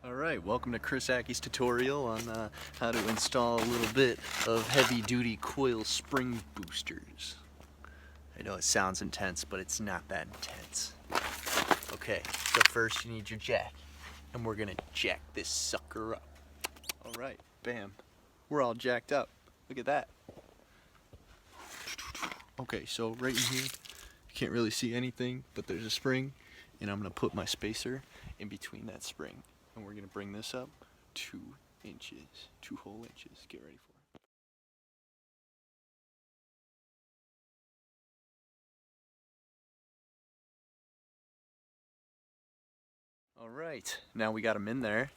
Alright, welcome to Chris Ackey's tutorial on how to install a little bit of heavy-duty coil spring boosters. I know it sounds intense, but it's not that intense. Okay, so first you need your jack, and we're gonna jack this sucker up. Alright, bam. We're all jacked up. Look at that. Okay, so right in here, you can't really see anything, but there's a spring, and I'm gonna put my spacer in between that spring. And we're gonna bring this up 2 inches, 2 whole inches. Get ready for it. All right, now we got them in there.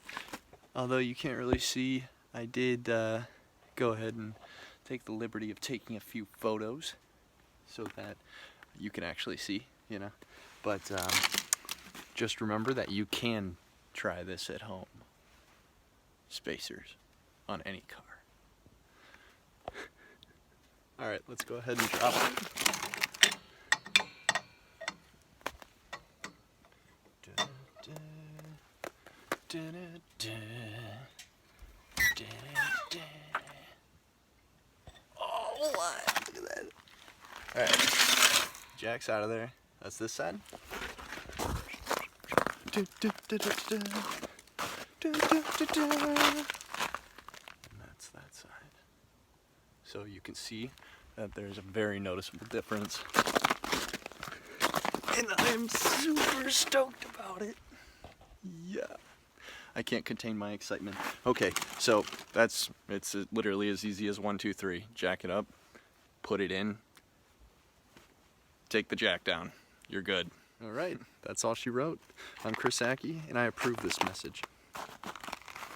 Although you can't really see, I did go ahead and take the liberty of taking a few photos so that you can actually see, you know. But just remember that you can try this at home. Spacers on any car. All right, let's go ahead and drop it. Oh, what? Look at that. All right, jack's out of there. That's this side. And that's that side. So you can see that there's a very noticeable difference. And I'm super stoked about it. Yeah. I can't contain my excitement. Okay, so it's literally as easy as 1, 2, 3. Jack it up, put it in, take the jack down. You're good. All right, that's all she wrote. I'm Chris Ackey, and I approve this message.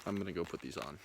I'm gonna go put these on.